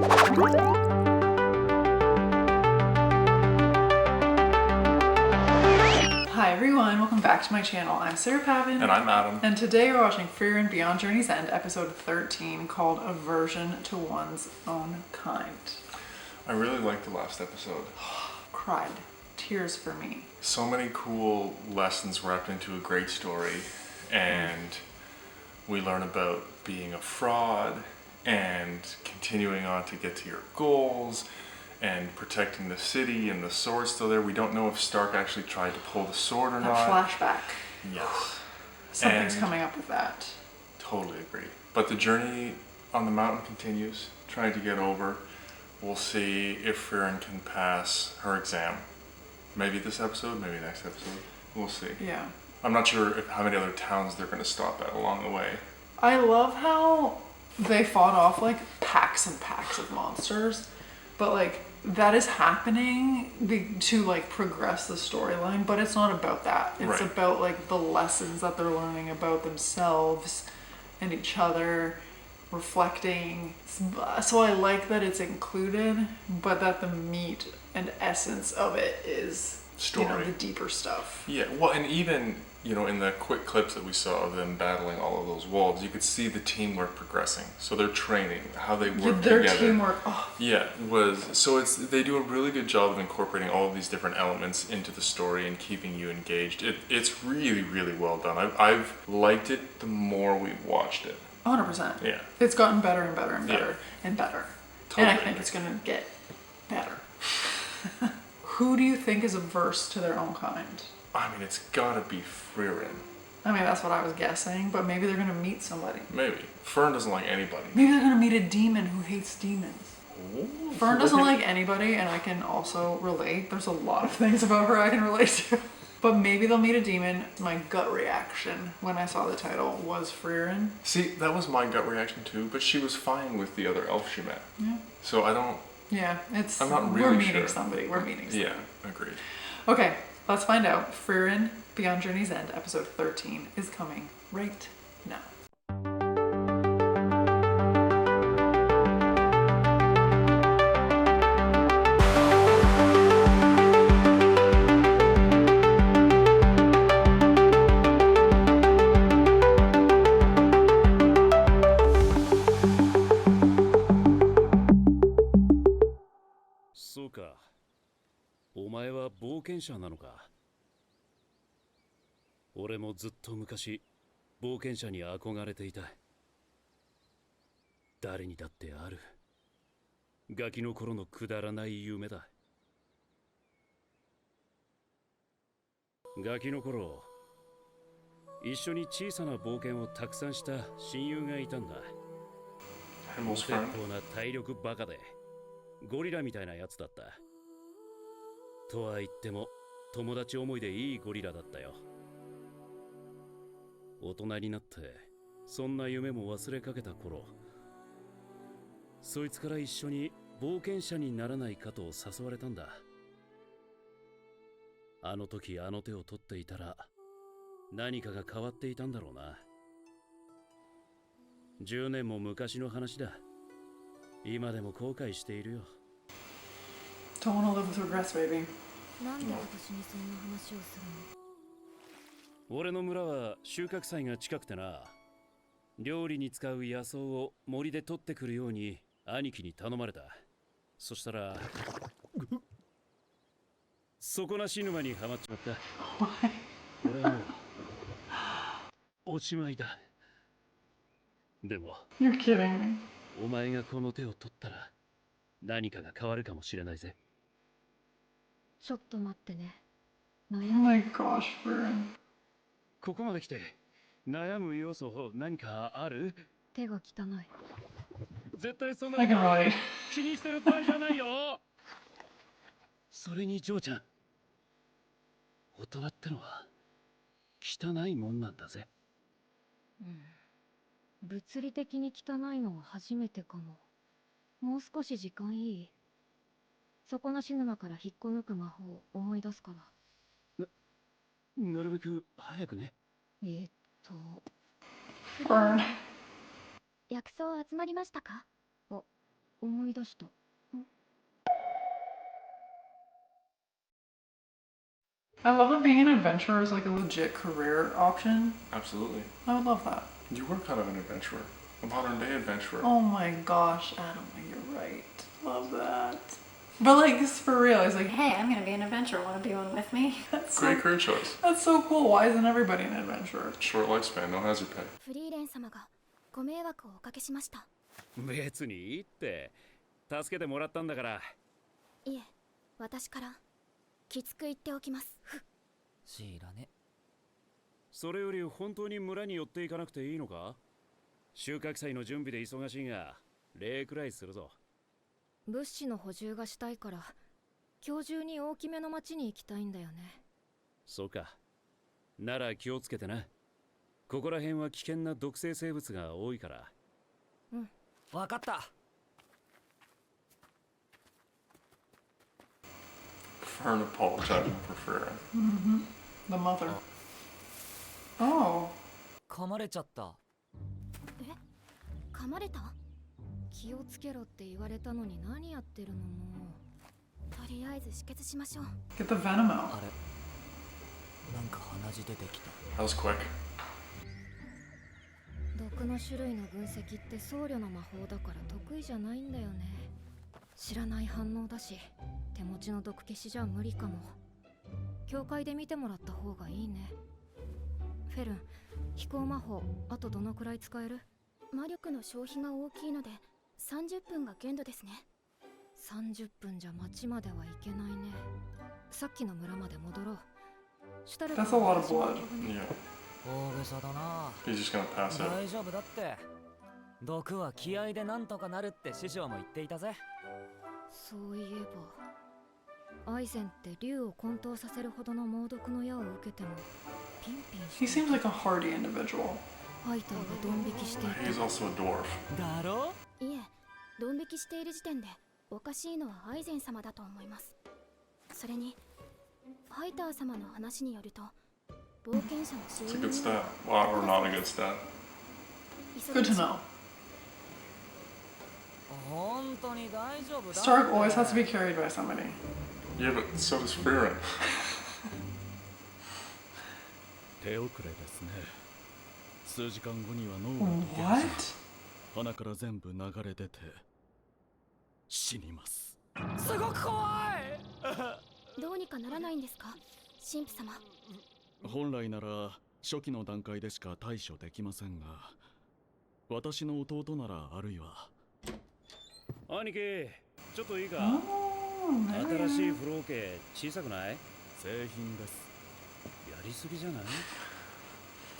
Hi everyone, welcome back to my channel. I'm Sarah Pavin. And I'm Adam. And today we're watching Frieren Beyond Journey's End, episode 13, called Aversion to One's Own Kind. I really liked the last episode. Cried. Tears for me. So many cool lessons wrapped into a great story, and we learn about being a fraud and continuing on to get to your goals and protecting the city and the sword still there. We don't know if Stark actually tried to pull the sword or not. Flashback. Yes. Something's coming up with that. Totally agree. But the journey on the mountain continues, trying to get over. We'll see if Frieren can pass her exam. Maybe this episode, maybe next episode. We'll see. Yeah. I'm not sure how many other towns they're going to stop at along the way. I love how they fought off like packs and packs of monsters, but like that is happening to like progress the storyline, but it's not about that. It's Right. about like the lessons that they're learning about themselves and each other, reflecting. So I like that it's included, but that the meat and essence of it is Story. the deeper stuff. Yeah, well, and even, in the quick clips that we saw of them battling all of those wolves, you could see the teamwork progressing. So they're training, how they work Their together. teamwork. Oh. Yeah, they do a really good job of incorporating all of these different elements into the story and keeping you engaged. It's really, really well done. I've liked it the more we've watched it. 100%. Yeah. It's gotten better and better and better and better. And I Totally. think it's going to get better. Who do you think is averse to their own kind? I mean, it's gotta be Frieren. I mean, that's what I was guessing, but maybe they're going to meet somebody. Maybe. Fern doesn't like anybody. Maybe they're going to meet a demon who hates demons. Ooh, Fern doesn't like anybody, and I can also relate. There's a lot of things about her I can relate to. But maybe they'll meet a demon. My gut reaction when I saw the title was Frieren. See, that was my gut reaction too, but she was fine with the other elf she met. Yeah. So I don't... Yeah, I'm not really we're meeting sure. somebody. We're meeting somebody. Yeah, agreed. Okay, let's find out. Frieren Beyond Journey's End, episode 13, is coming right now. そうか。お前は冒険者なのか。俺もずっと昔、冒険者に憧れていた。誰にだってある。ガキの頃のくだらない夢だ。ガキの頃、一緒に小さな冒険をたくさんした親友がいたんだ。Himmel's 結 friend. 構な体力バカで、ゴリラみたいなやつだった。とは言っても、友達思いでいいゴリラだったよ。大人になって、そんな夢も忘れかけた頃、そいつから一緒に冒険者にならないかと誘われたんだ。あの時あの手を取っていたら、何かが変わっていたんだろうな。10年も昔の話だ。今でも後悔しているよ。Don't wanna live with regrets, baby. なんで私にそんな話をするの？俺の村は収穫祭が近くてな。料理に使う野草を森で取ってくるように兄貴に頼まれた。そしたら底なし沼にはまっちまった。俺はもうおしまいだ。でも You're kidding me. お前がこの手を取ったら何かが変わるかもしれないぜ。ちょっと待ってね。 Oh my gosh, Frieren. ここまで来て悩む要素何かある？手が汚い。絶対そんな I can relate. 気にしてる場合じゃないよ。それにジョーちゃん、大人ってのは汚いもんなんだぜ。物理的に汚いのは初めてかも。もう少し時間いい？底なし沼から引っこ抜く魔法を思い出すから。なるべく早くね。Burn. 薬草集まりましたか？お、思い出した。I love that being an adventurer is like a legit career option. Absolutely. I would love that. You were kind of an adventurer, a modern day adventurer. Oh my gosh, Adam, you're right. Love that. But like, it's for real. It's like, Hey, I'm gonna be an adventurer. Want to be one with me? that's Great so, career choice. that's so cool. Why isn't everybody an adventurer? Short lifespan, no hazard pay. フリーレン様がご迷惑をおかけしました。別にいいって助けてもらったんだから。いえ、私からきつく言っておきます。知らね。それより本当に村に寄っていかなくていいのか？収穫祭の準備で忙しいが礼くらいするぞ。物資の補充がしたいから、今日中に大きめの町に行きたいんだよね。そうか。なら気をつけてな。ここら辺は危険な毒性生物が多いから。うん。わかった。Fern apologizing for Freeran. The mother. Oh. 噛まれちゃった。え、噛まれた？気をつけろって言われたのに何やってるのもう。とりあえず止血しましょう。 Get the venom out. あれ、なんか鼻血出てきた。 That was quick. 毒の種類の分析って僧侶の魔法だから得意じゃないんだよね。知らない反応だし、手持ちの毒消しじゃ無理かも。教会で見てもらった方がいいね。フェルン、飛行魔法あとどのくらい使える？魔力の消費が大きいので30分が限度ですね。30分じゃ町まではいけないね。さっきの村まで戻ろう。シュタルク That's a lot of blood. Yeah. 大げさだな。 He's just gonna pass out. 大丈夫だって。毒は気合でなんとかなるって師匠も言っていたぜ。そういえば、アイゼンって竜を混沌させるほどの猛毒の矢を受けてもピンピンして He seems like a hardy individual. ファイターがドン引きしていた。 He's also a dwarf. だろ？いえ、ドン引きしている時点でおかしいのはアイゼン様だと思います。それにファイター様の話によると冒険者の It's 支 a 援 good stat. Well, or not a good stat. Good to know. 本当に大丈夫だ。 Stark always has to be carried by somebody. Yeah, but so does Freeran. 手遅れですね。数時間後には脳が溶け What? 鼻から全部流れ出て死にます。すごく怖い。どうにかならないんですか、神父様？本来なら初期の段階でしか対処できませんが、私の弟ならあるいは。兄貴、ちょっといいか？ Oh, there 新しい you 風呂桶小さくない？製品です。やりすぎじゃない？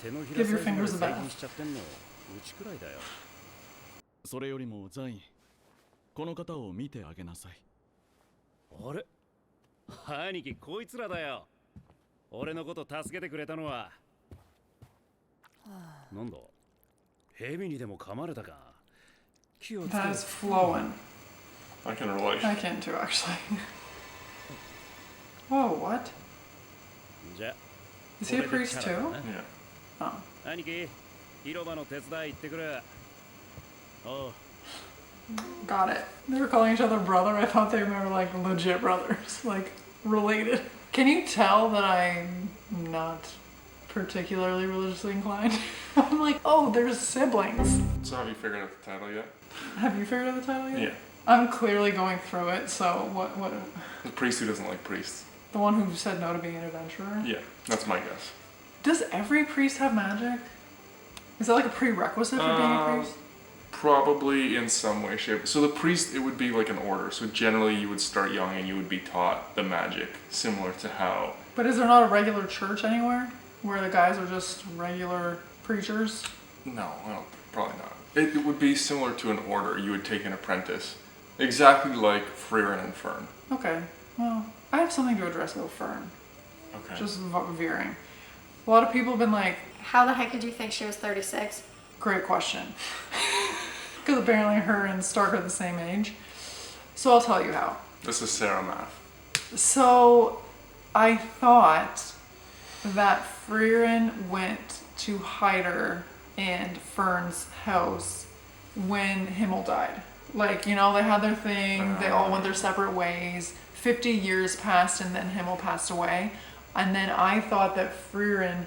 手のひら Give your サイズまで fingers a 製 bath. 品しちゃってんのうちくらいだよ。それよりもザイン、この方を見てあげなさい。あれ？兄貴、こいつらだよ。俺のこと助けてくれたのは。なんだ？蛇にでも噛まれたか？気をつけ That is flowing. I can relate. I can too, actually. Whoa, what? じゃあ Is he a priest too? Yeah. Oh. 兄貴、広場の手伝い行ってくる。おう。 Got it. They were calling each other brother. I thought they were like legit brothers, like related. Can you tell that I'm not particularly religiously inclined? I'm like, oh, there's siblings. So have you figured out the title yet? Have you figured out the title yet? Yeah. I'm clearly going through it, so what, The priest who doesn't like priests. the one who said no to being an adventurer? Yeah, that's my guess. Does every priest have magic? Is that like a prerequisite for being a priest? Probably in some way, shape. So the priest, it would be like an order. So generally you would start young and you would be taught the magic, similar to how... But is there not a regular church anywhere where the guys are just regular preachers? No, I don't, probably not. It would be similar to an order. You would take an apprentice. Exactly like Freeran and Fern. Okay, well, I have something to address with Fern. Okay. Just veering. A lot of people have been like, How the heck did you think she was 36? great question. Because apparently her and Stark are the same age. So I'll tell you how. This is Sarah Math. So I thought that Freeran went to Hyder and Fern's house when Himmel died. Like, you know, they had their thing, they all went their separate ways. 50 years passed and then Himmel passed away. And then I thought that Frieren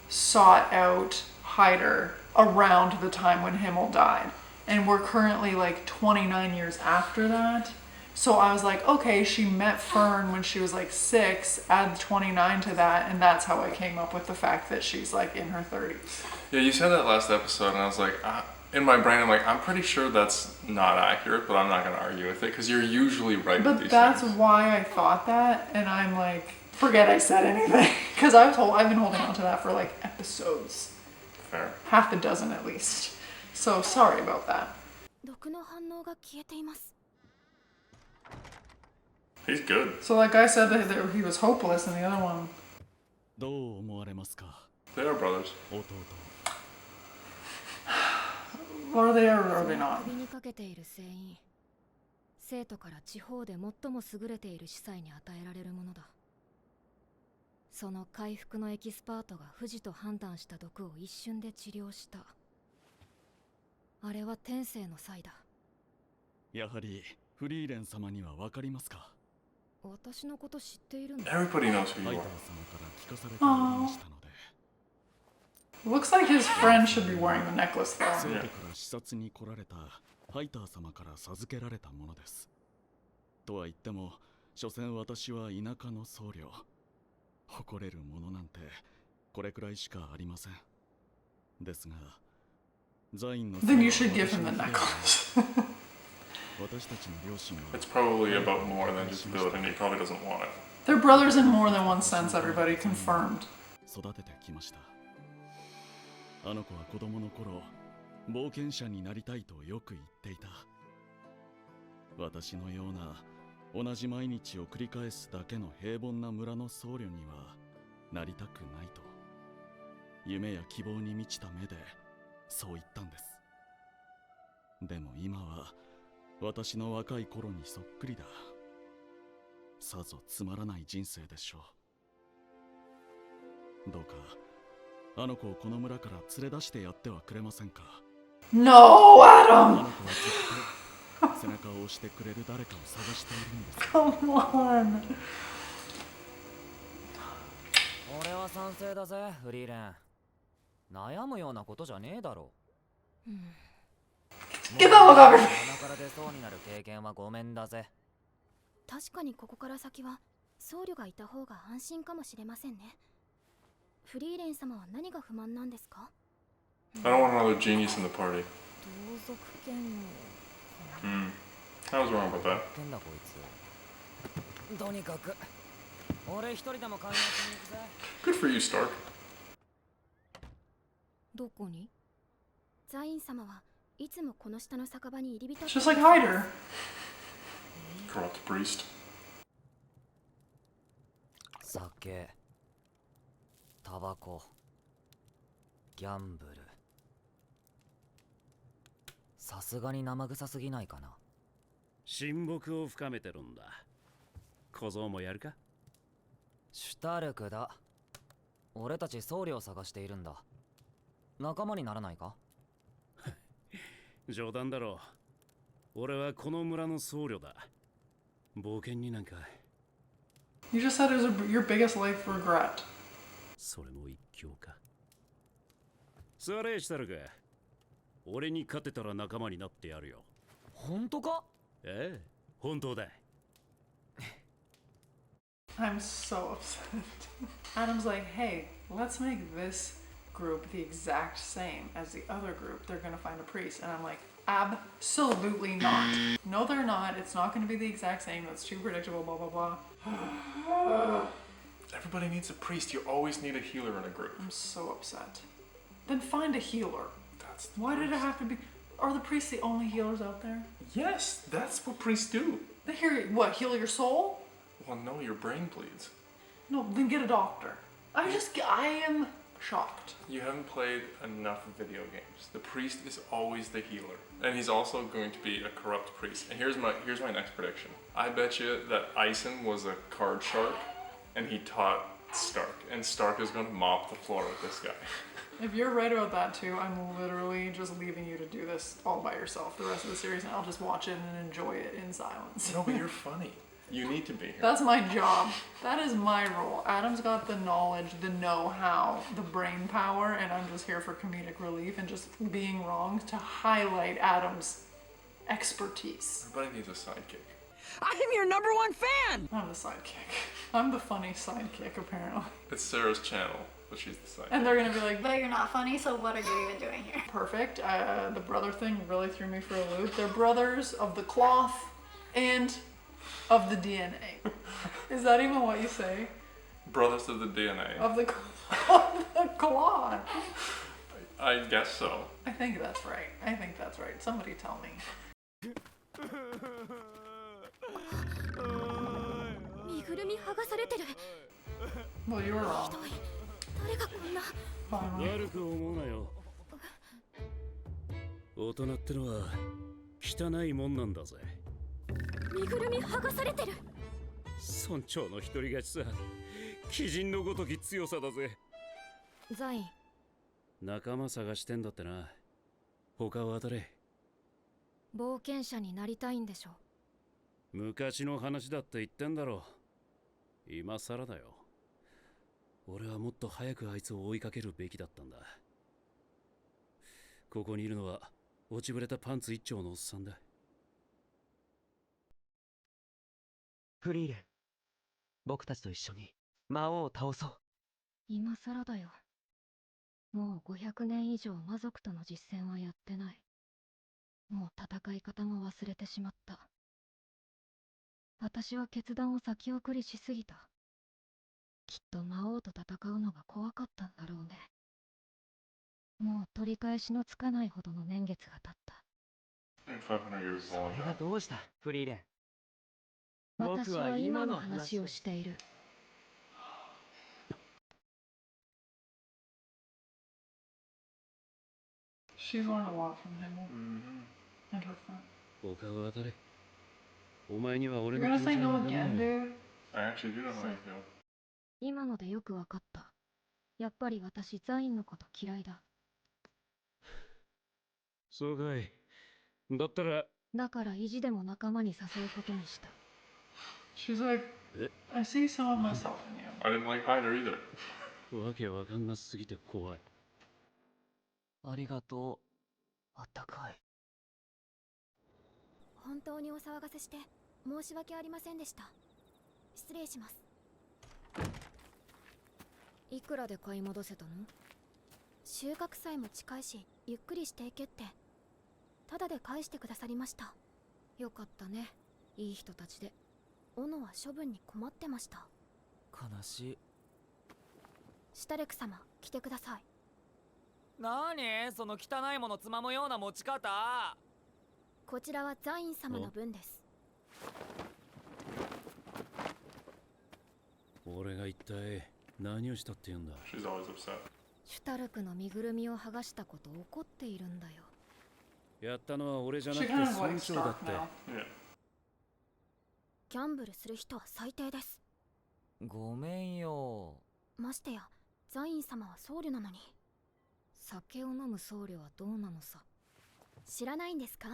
sought out Hyder around the time when Himmel died. And we're currently like 29 years after that. So I was like, okay, she met Fern when she was like 6, add 29 to that, and that's how I came up with the fact that she's like in her 30s. Yeah, you said that last episode, and I was like, in my brain, I'm like, I'm pretty sure that's not accurate, but I'm not going to argue with it because you're usually right with But these that's things. why I thought that, and I'm like, forget I said anything. Because I've been holding on to that for like episodes. Fair. Half a dozen at least. So sorry about that. 毒の反応が消えています。 He's good. So like I said, that he was hopeless, and the other one. どう思われますか They are brothers. 弟。 Or are they or are they not? 首にかけている船員。生徒から地方で最も優れている司祭に与えられるものだ。その回復のエキスパートが不治と判断した毒を一瞬で治療した。あれは天性の際だ。やはりフリーレン様には分かりますか？私のこと知っているの？ Everybody knows who ハ you イ are. ター様から聞かされておりましたので。 Looks like his friend should be wearing the necklace though. 生徒から視察に来られたハイター様から授けられたものです。とは言っても、所詮私は田舎の僧侶。誇れるものなんてこれくらいしかありません。ですが、ザインの Then you should give him the necklace. 私たちの両親は It's probably about more than just build, and he probably doesn't want it. They're brothers in more than one sense, everybody confirmed. 育ててきました。あの子は子供の頃、冒険者になりたいとよく言っていた。私のような同じ毎日を繰り返すだけの平凡な村の僧侶にはなりたくないと。夢や希望に満ちた目でそう言ったんです。でも今は私の若い頃にそっくりだ。さぞつまらない人生でしょう。どうかあの子をこの村から連れ出してやってはくれませんか？ No, あ Adam! の子はずっと背中を押してくれる誰かを探しているんです。 Come on. 俺は賛成だぜ、フリーレン。悩むようなことじゃねえだろ。Get the fuck out of here. 鼻から出そうになる経験はごめんだぜ。確かにここから先は僧侶がいた方が安心かもしれませんね。フリーレン様は何が不満なんですか？ I don't want another genius in the party. 同族嫌悪。 I was wrong about that. てんだこいつ。とにかく俺一人でも関与しに行くぜ。 Good for you, Stark. どこに？ザイン様はいつもこの下の酒場に入り浸って Just like Hyder. Corrupt priest. 酒、タバコ、ギャンブル。さすがに生臭すぎないかな。親睦を深めてるんだ。小僧もやるか？シュタルクだ。俺たち僧侶を探しているんだ。仲間にならないか？冗談だろう。俺はこの村の僧侶だ。冒険になんか。 You just said it was your biggest life regret. それも一興か。それしたらか。俺に勝てたら仲間になってやるよ。本当か？ええ、本当だ。I'm so upset. Adam's like, hey, let's make this group the exact same as the other group. They're gonna find a priest. And I'm like, absolutely not. No, they're not. It's not gonna be the exact same. That's too predictable, blah, blah, blah. Everybody needs a priest. You always need a healer in a group. I'm so upset. Then find a healer. That's the Why did it priest. have to be? Are the priests the only healers out there? Yes, that's what priests do. They what, heal your soul? Well, no, your brain bleeds. No, then get a doctor. I am shocked. You haven't played enough video games. The priest is always the healer. And he's also going to be a corrupt priest. And here's my next prediction. I bet you that Ison was a card shark and he taught Stark. And Stark is going to mop the floor with this guy. If you're right about that too, I'm literally just leaving you to do this all by yourself the rest of the series, and I'll just watch it and enjoy it in silence. No, but you're funny. You need to be here. That's my job. That is my role. Adam's got the knowledge, the know-how, the brain power, and I'm just here for comedic relief and just being wrong to highlight Adam's expertise. Everybody needs a sidekick. I'm your #1 fan! I'm the sidekick. I'm the funny sidekick, apparently. It's Sarah's channel, but she's the sidekick. And they're gonna be like, But you're not funny, so what are you even doing here? perfect. The brother thing really threw me for a loop. They're brothers of the cloth and of the DNA. Is that even what you say? Brothers of the DNA. Of the cloth. I guess so. I think that's right. I think that's right. Somebody tell me. 身ぐるみ剥がされてる。 Well, you were wrong. ひどい。誰がこんな。 Finally. 悪く思うなよ。大人ってのは汚いもんなんだぜ。身ぐるみ剥がされてる。村長の独り勝ちさ。鬼人のごとき強さだぜ。ザイン、仲間探してんだってな。他を当たれ。冒険者になりたいんでしょ。昔の話だって言ってんだろ。今更だよ。俺はもっと早くあいつを追いかけるべきだったんだ。ここにいるのは落ちぶれたパンツ一丁のおっさんだ。フリーレン、僕たちと一緒に魔王を倒そう。今更だよ。もう500年以上魔族との実戦はやってない。もう戦い方も忘れてしまった。私は決断を先送りしすぎた。きっと魔王と戦うのが怖かったんだろうね。もう取り返しのつかないほどの年月が経った。500 years それ long. がどうしたフリーレン。私は今の話をしている。She's learned a lot from him and her friend. 他を当たれ。お前には俺 You're の gonna 気持 say ち no がわかんない again, dude? I actually do know how you feel. 今のでよくわかった。やっぱり私ザインのこと嫌いだ。そうかい。だったら。だから意地でも仲間に誘うことにした。She's like, I see some of myself in you. I didn't like Hyder either. わけわかんなすぎて怖い。ありがとう。あったかい。本当にお騒がせして申し訳ありませんでした。失礼します。いくらで買い戻せたの？収穫祭も近いしゆっくりしていけってただで返してくださりました。よかったね、いい人たちで。斧は処分に困ってました。悲しい。シュタルク様来てください。なにその汚いものつまむような持ち方。こちらはザイン様の分です。俺が一体何をしたって言うんだ。 She's always upset. シュタルクの身ぐるみを剥がしたこと怒っているんだよ。やったのは俺じゃなく She て kind of 村 like 長だ Stark って。 now. Yeah. ギャンブルする人は最低です。ごめんよ。ましてやザイン様は僧侶なのに。酒を飲む僧侶はどうなのさ。知らないんですか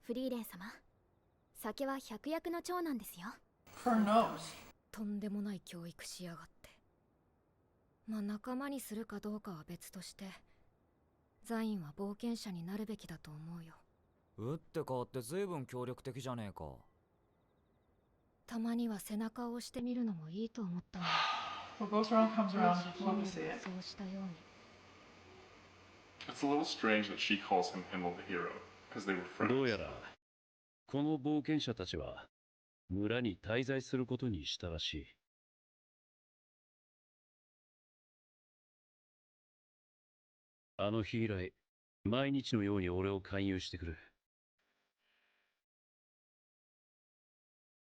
フリーレン様。酒は百薬の長なんですよ。 For nose. とんでもない教育しやがって。まあ仲間にするかどうかは別として、ザインは冒険者になるべきだと思うよ。打って変わって随分協力的じゃねえか。たまには背中を押してみるのもいいと思ったの。 What goes around comes around. Love to see it. そうしたように。 It's a little strange that she calls him Himmel the hero, because they were friends. どうやらこの冒険者たちは村に滞在することにしたらしい。あの日以来毎日のように俺を勧誘してくる。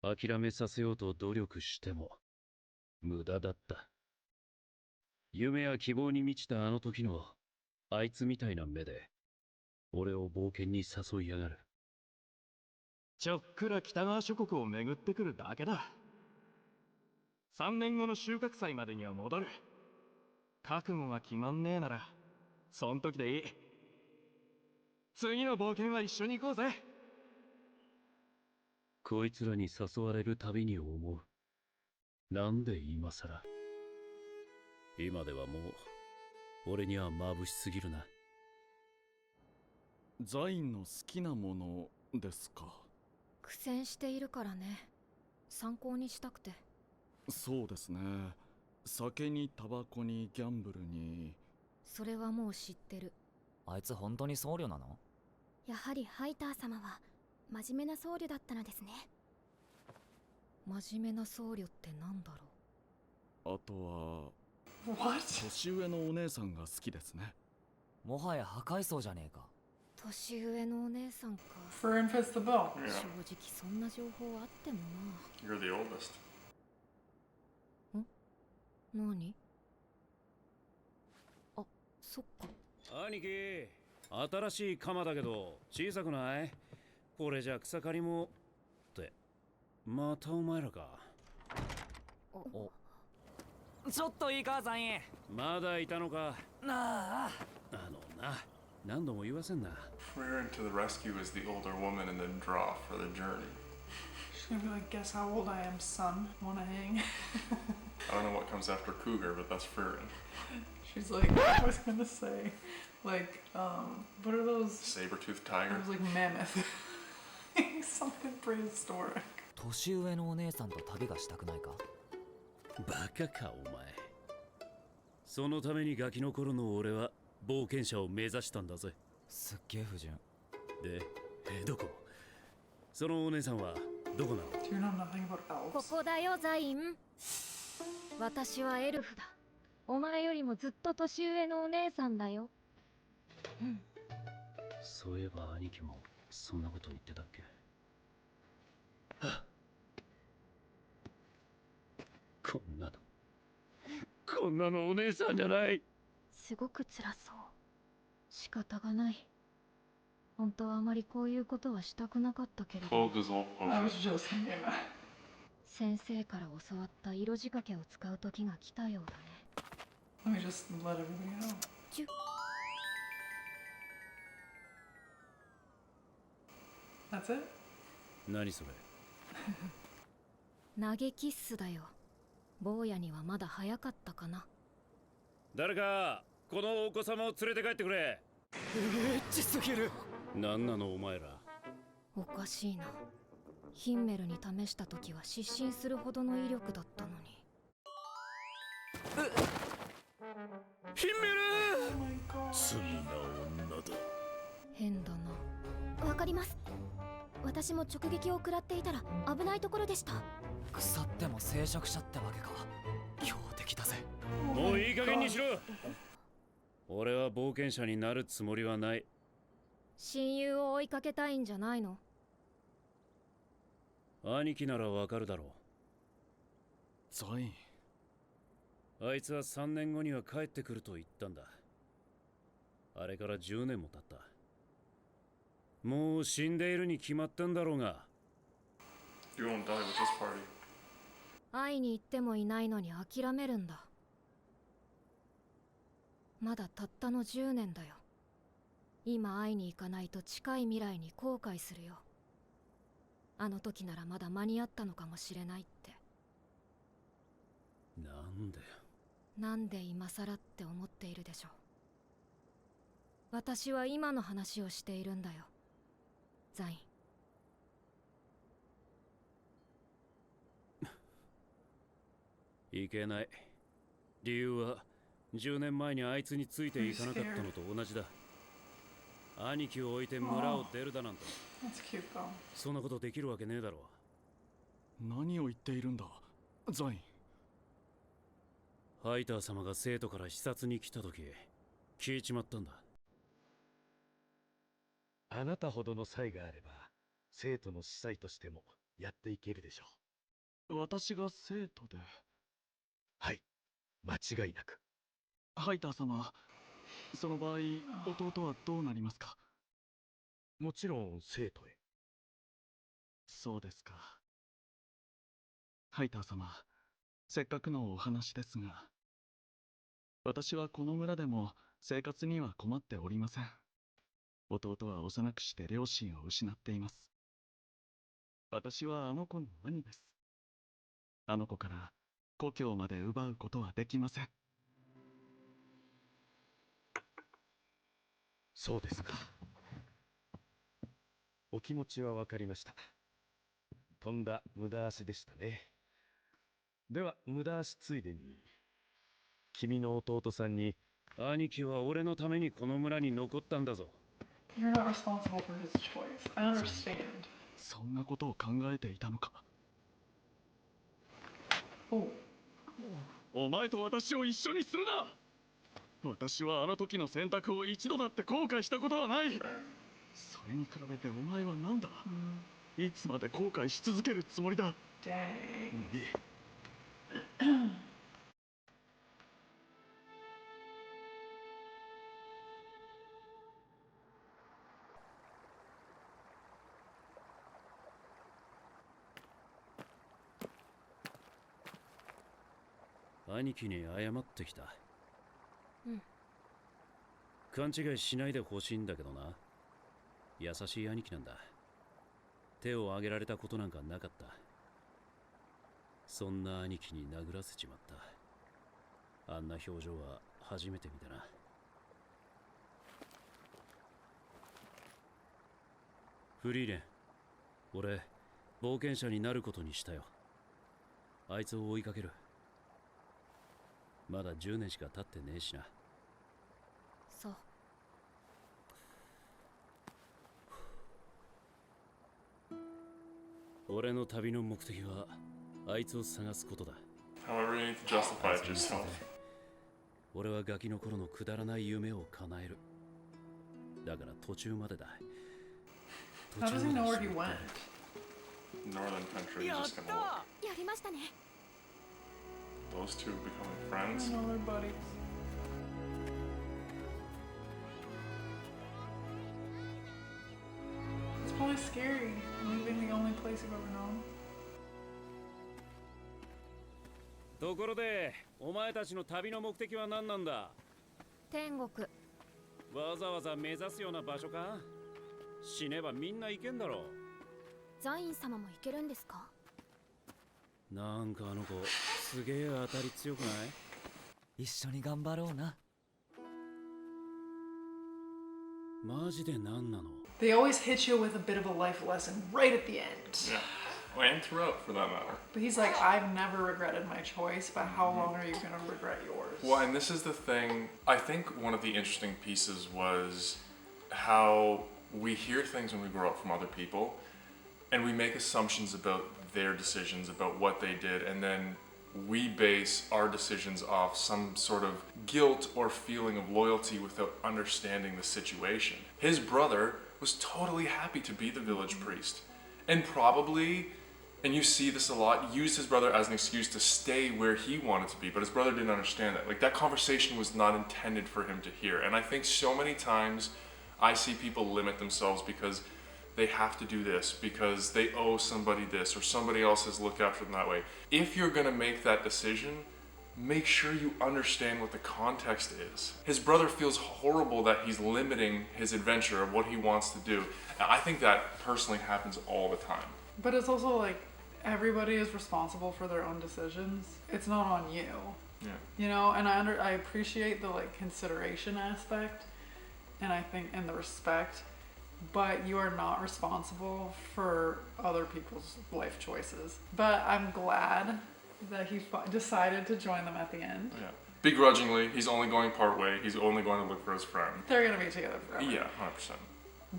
諦めさせようと努力しても無駄だった。夢や希望に満ちたあの時のあいつみたいな目で俺を冒険に誘いやがる。ちょっくら北側諸国を巡ってくるだけだ。3年後の収穫祭までには戻る。覚悟が決まんねえならそん時でいい。次の冒険は一緒に行こうぜ。こいつらに誘われるたびに思う。なんで今さら。今ではもう俺には眩しすぎるな。ザインの好きなものですか。苦戦しているからね。参考にしたくて。そうですね。酒にタバコにギャンブルに。それはもう知ってる。あいつ本当に僧侶なの？やはりハイター様は真面目な僧侶だったのですね。真面目な僧侶ってなんだろあとは What? 年上のお姉さんが好きですね。もはや破壊僧じゃねえか。う。年上のお姉さんか。 Fern fits the bill. 正直そんな情報あってもな。 You're the oldest. 何？あ、そっか。兄貴、新しい鎌だけど小さくない？これじゃ草刈りもってまたお前らか。お、ちょっといいかザイン。まだいたのか。なあ、何度も言わせんな。 Frieren to the rescue is the older woman in the draw for the journey. She's gonna be like, guess how old I am, son? Wanna hang? I don't know what comes after Cougar, but that's Frieren. She's like, I was gonna say, like, what are those? Saber-toothed I tiger. was like mammoth. Something prehistoric. 年上のお姉さんと旅がしたくないか？バカかお前。そのためにガキの頃の俺は冒険者を目指したんだぜ。すっげえ不純。で、どこ？そのお姉さんはどこなの？ Do you know nothing about こ elves? こだよザイン。私はエルフだ。お前よりもずっと年上のお姉さんだよ。そういえば兄貴もそんなこと言ってたっけ？こんなのお姉さんじゃない。すごく辛そう。仕方がない。本当はあまりこういうことはしたくなかったけれど。 I was just thinking that. 先生から教わった色仕掛けを使う時が来たようだね。 Let me just let everybody know. ちゅ That's it? 何それ？投げキッスだよ。坊やにはまだ早かったかな。誰かこのお子様を連れて帰ってくれ。エッチすぎる。何なのお前ら。おかしいな。ヒンメルに試した時は失神するほどの威力だったのに。ヒンメル Oh my god. 罪な女だ。変だな。わかります。私も直撃を食らっていたら危ないところでした。腐っても聖職者ってわけか。強敵だぜ。もういい加減にしろ。俺は冒険者になるつもりはない。親友を追いかけたいんじゃないの？兄貴ならわかるだろザイン。う。あいつは3年後には帰ってくると言ったんだ。あれから10年も経った。もう死んでいるに決まったんだろうが。 You won't die with this party. 会いに行ってもいないのに諦めるんだ。まだたったの10年だよ。今会いに行かないと近い未来に後悔するよ。あの時ならまだ間に合ったのかもしれないって。なんで？なんで今更って思っているでしょ。私は今の話をしているんだよ、ザイン。いけない。理由は10年前にあいつについていかなかったのと同じだ。兄貴を置いて村を出るだなんて。That's cute though. そんなことできるわけねえだろ。何を言っているんだザイン。ハイター様が生徒から視察に来た時聞いちまったんだ。あなたほどの才があれば、生徒の司祭としてもやっていけるでしょう。私が生徒で。はい、間違いなく。ハイター様、その場合弟はどうなりますか？もちろん生徒へ。そうですか。ハイター様、せっかくのお話ですが、私はこの村でも生活には困っておりません。弟は幼くして両親を失っています。私はあの子の兄です。あの子から故郷まで奪うことはできません。そうですか。お気持ちはわかりました。とんだ無駄足でしたね。では無駄足ついでに、君の弟さんに、兄貴は俺のためにこの村に残ったんだぞ。 You're not responsible for his choice. I understand. そんなことを考えていたのか。お前と私を一緒にするな。私はあの時の選択を一度だって後悔したことはない。それに比べてお前は何だ、いつまで後悔し続けるつもりだ。兄貴に謝ってきた。うん。勘違いしないでほしいんだけどな。優しい兄貴なんだ。手を挙げられたことなんかなかった。そんな兄貴に殴らせちまった。あんな表情は初めて見たな。フリーレン、俺冒険者になることにしたよ。あいつを追いかける。まだ10年しか経ってねえしな。そう。俺の旅の目的はあいつを探すことだ。 However, you need to justify it yourself. 俺はガキの頃のくだらない夢を叶える。だから途中までだ。 How does he know where he went? Northern country, he's just gonna look. やりましたね。 Those two becoming friends. I know they're buddies. It's probably scary, leaving the only place you've ever known. ところで、お前たちの旅の目的は何なんだ？天国。わざわざ目指すような場所か？死ねばみんな行けんだろう。ザイン様も行けるんですか？なんかあの子、すげえ当たり強くない？一緒に頑張ろうな。マジで何なの？ They always hit you with a bit of a life lesson right at the end. Yeah. Well, and throughout, for that matter. But he's like, I've never regretted my choice, but how long are you going to regret yours? Well, and this is the thing. I think one of the interesting pieces was how we hear things when we grow up from other people, and we make assumptions about their decisions, about what they did, and then we base our decisions off some sort of guilt or feeling of loyalty without understanding the situation. His brother was totally happy to be the village priest, and probably, and you see this a lot, used his brother as an excuse to stay where he wanted to be, but his brother didn't understand that. Like, that conversation was not intended for him to hear. And I think so many times I see people limit themselves because they have to do this, because they owe somebody this, or somebody else has looked after them that way. If you're gonna make that decision, make sure you understand what the context is. His brother feels horrible that he's limiting his adventure of what he wants to do. And I think that personally happens all the time. But it's also like, everybody is responsible for their own decisions. It's not on you. Yeah. You know, and I appreciate the like consideration aspect, and I think, and the respect, but you are not responsible for other people's life choices. But I'm glad that he decided to join them at the end. Yeah. Begrudgingly, he's only going part way. He's only going to look for his friend. They're gonna be together forever. Yeah, 100%.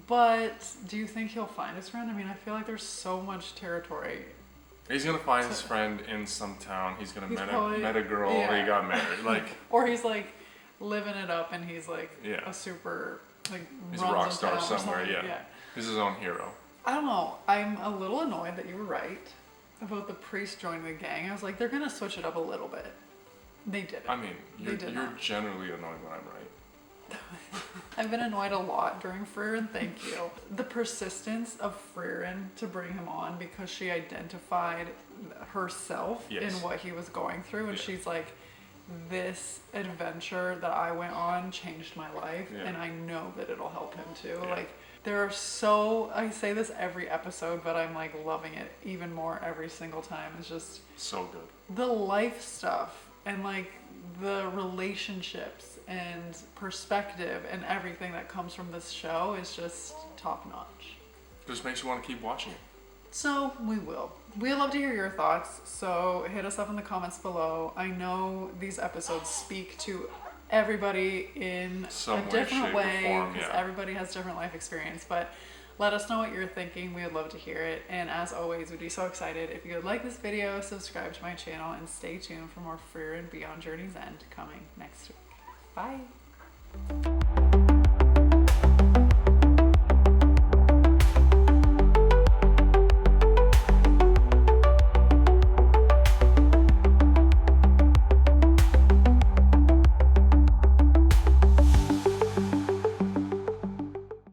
But do you think he'll find his friend? I mean, I feel like there's so much territory. He's gonna find his friend in some town. He's gonna met a girl. Yeah. He got married. Like, or he's like living it up, and he's like yeah. a super like he's a runs rock in star town or somewhere. something. Yeah. He's his own hero. I don't know. I'm a little annoyed that you were right about the priest joining the gang. I was like, they're gonna switch it up a little bit. They didn't. I mean, you're not. generally annoyed when I'm right. I've been annoyed a lot during Frieren, thank you. The persistence of Frieren to bring him on because she identified herself in what he was going through, and she's like, this adventure that I went on changed my life, Yeah. and I know that it'll help him too. Yeah. Like, I say this every episode, but I'm like loving it even more every single time. It's just So good. the life stuff and like the relationships and perspective and everything that comes from this show is just top notch. Just makes you want to keep watching it. So we will. We'd love to hear your thoughts, so hit us up in the comments below. I know these episodes speak to everybody in Some a way, different shape, or way, form, because yeah. everybody has different life experience, but let us know what you're thinking. We would love to hear it, and as always, we'd be so excited if you would like this video, subscribe to my channel, and stay tuned for more Frieren Beyond Journey's End coming next week. Bye!